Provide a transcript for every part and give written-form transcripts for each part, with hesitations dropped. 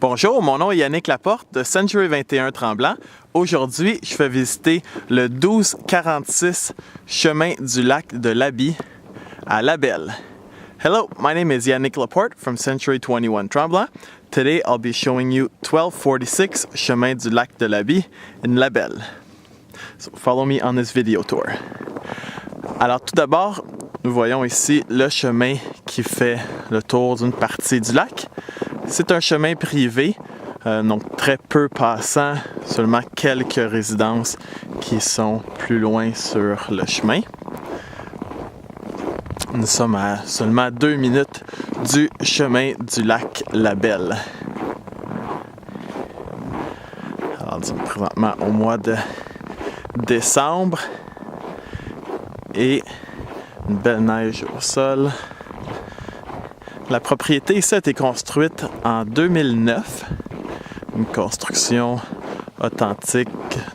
Bonjour, mon nom est Yannick Laporte de Century 21 Tremblant. Aujourd'hui, je fais visiter le 1246 chemin du lac de l'Abie à Labelle. Hello, my name is Yannick Laporte from Century 21 Tremblant. Today I'll be showing you 1246 chemin du lac de l'Abie in Labelle. So follow me on this video tour. Alors tout d'abord, nous voyons ici le chemin qui fait le tour d'une partie du lac. C'est un chemin privé, donc très peu passants, seulement quelques résidences qui sont plus loin sur le chemin. Nous sommes à seulement 2 minutes du chemin du lac Labelle. Alors, nous sommes présentement au mois de décembre et une belle neige au sol. La propriété ici a été construite en 2009, une construction authentique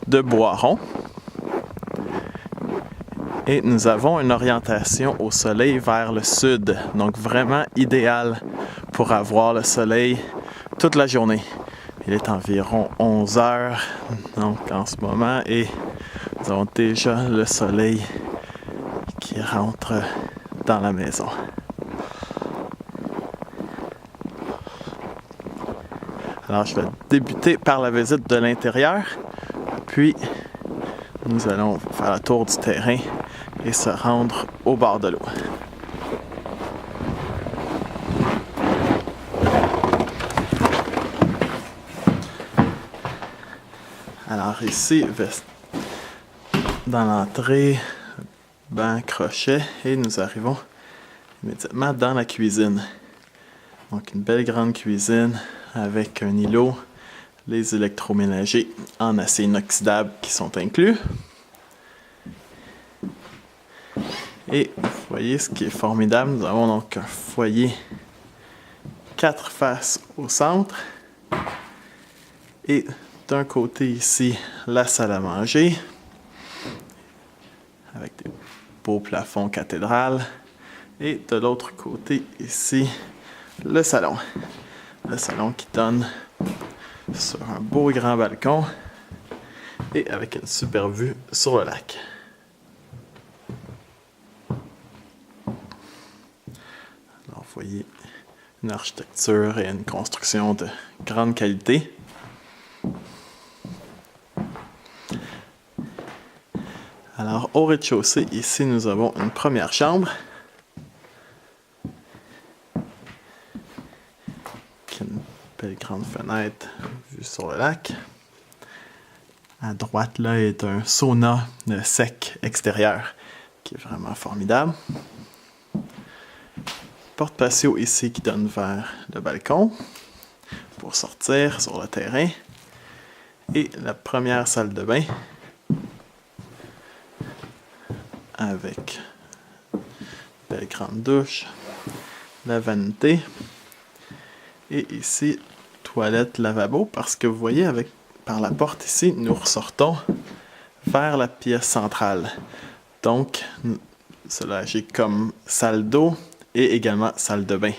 de bois rond. Et nous avons une orientation au soleil vers le sud, donc vraiment idéal pour avoir le soleil toute la journée. Il est environ 11 heures donc en ce moment et nous avons déjà le soleil qui rentre dans la maison. Alors, je vais débuter par la visite de l'intérieur, puis nous allons faire le tour du terrain et se rendre au bord de l'eau. Alors ici, dans l'entrée, banc, crochet, et nous arrivons immédiatement dans la cuisine. Donc une belle grande cuisine avec un îlot, les électroménagers en acier inoxydable qui sont inclus. Et vous voyez ce qui est formidable, nous avons donc un foyer 4 faces au centre. Et d'un côté ici, la salle à manger avec des beaux plafonds cathédrales. Et de l'autre côté ici, le salon. Le salon qui donne sur un beau grand balcon et avec une super vue sur le lac. Alors, vous voyez une architecture et une construction de grande qualité. Alors, au rez-de-chaussée, ici, nous avons une première chambre. Une belle grande fenêtre vue sur le lac. À droite, là, est un sauna sec extérieur qui est vraiment formidable. Porte patio ici qui donne vers le balcon pour sortir sur le terrain. Et la première salle de bain avec une belle grande douche, la vanité. Et ici, toilette, lavabo, parce que vous voyez, par la porte ici, nous ressortons vers la pièce centrale. Donc, cela agit comme salle d'eau et également salle de bain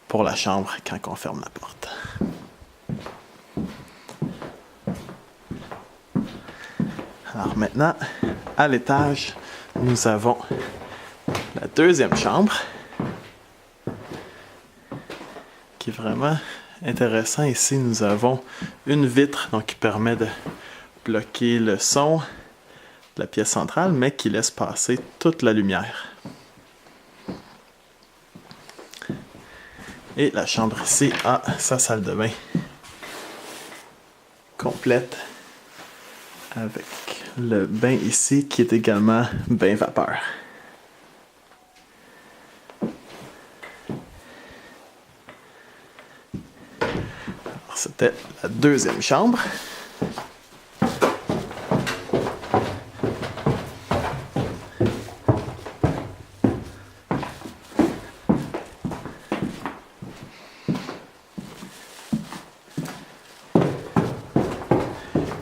pour la chambre quand on ferme la porte. Alors maintenant, à l'étage, nous avons la deuxième chambre qui est vraiment intéressant. Ici, nous avons une vitre donc, qui permet de bloquer le son de la pièce centrale, mais qui laisse passer toute la lumière. Et la chambre ici a sa salle de bain complète avec le bain ici qui est également bain vapeur. C'était la deuxième chambre.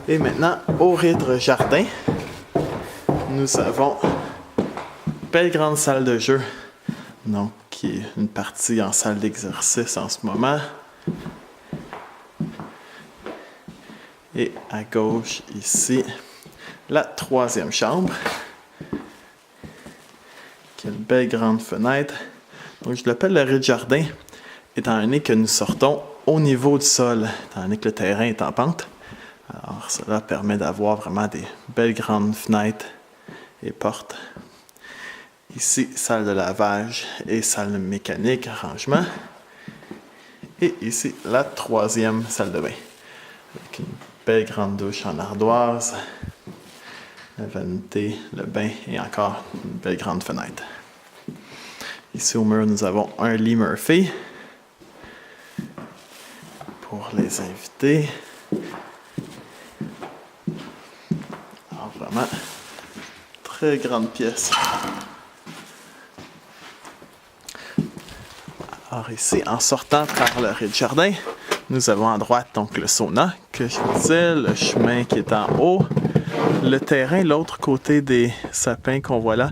Et maintenant, au rez-de-jardin, nous avons une belle grande salle de jeu, donc qui est une partie en salle d'exercice en ce moment. Et à gauche, ici, la troisième chambre, qui a une belle grande fenêtre. Donc, je l'appelle le rez-de-jardin, étant donné que nous sortons au niveau du sol, étant donné que le terrain est en pente. Alors, cela permet d'avoir vraiment des belles grandes fenêtres et portes. Ici, salle de lavage et salle mécanique, rangement. Et ici, la troisième salle de bain, avec une belle grande douche en ardoise, la vanité, le bain et encore une belle grande fenêtre. Ici au mur, nous avons un lit Murphy pour les invités. Alors vraiment, très grande pièce. Alors ici, en sortant par le rez-de-jardin, nous avons à droite donc le sauna que je vous disais, le chemin qui est en haut. Le terrain, l'autre côté des sapins qu'on voit là,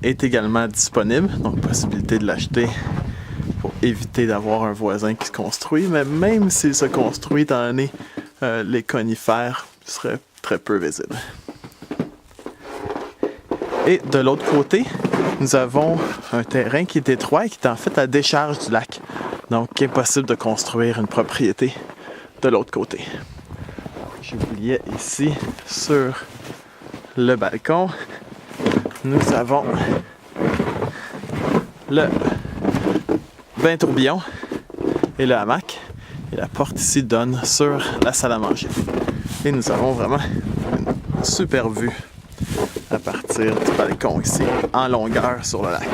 est également disponible. Donc, possibilité de l'acheter pour éviter d'avoir un voisin qui se construit. Mais même s'il se construit, étant donné les conifères seraient très peu visibles. Et de l'autre côté, nous avons un terrain qui est étroit et qui est en fait la décharge du lac. Donc, impossible de construire une propriété de l'autre côté. J'oubliais ici, sur le balcon, nous avons le bain tourbillon et le hamac. Et la porte ici donne sur la salle à manger. Et nous avons vraiment une super vue à partir du balcon ici, en longueur sur le lac.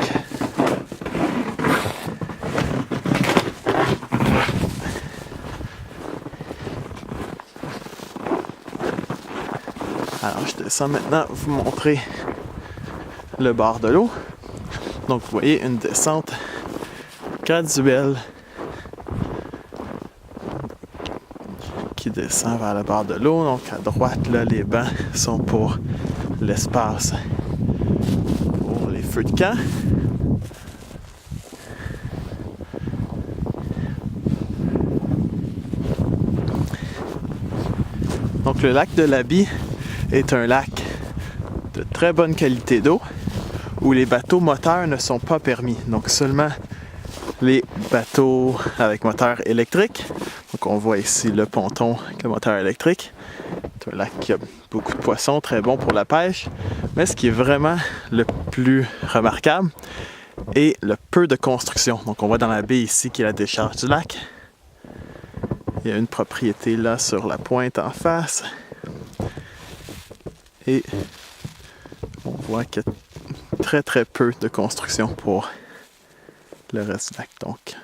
Alors, je descends maintenant vous montrer le bord de l'eau. Donc, vous voyez une descente graduelle qui descend vers le bord de l'eau. Donc, à droite, là, les bancs sont pour l'espace pour les feux de camp. Donc, le lac de l'Abie est un lac de très bonne qualité d'eau où les bateaux moteurs ne sont pas permis. Donc, seulement les bateaux avec moteur électrique. Donc, on voit ici le ponton avec le moteur électrique. C'est un lac qui a beaucoup de poissons, très bon pour la pêche. Mais ce qui est vraiment le plus remarquable est le peu de construction. Donc, on voit dans la baie ici qui est la décharge du lac. Il y a une propriété là sur la pointe en face. Et on voit qu'il y a très très peu de construction pour le reste du lac. Donc,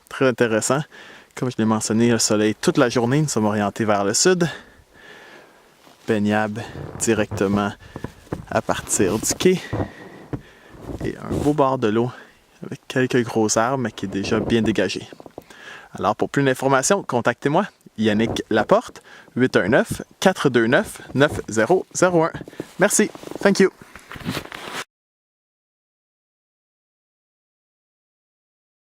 très intéressant. Comme je l'ai mentionné, le soleil toute la journée. Nous sommes orientés vers le sud. Baignable directement à partir du quai. Et un beau bord de l'eau avec quelques gros arbres, mais qui est déjà bien dégagé. Alors, pour plus d'informations, contactez-moi, Yannick Laporte, 819-429-9001. Merci. Thank you.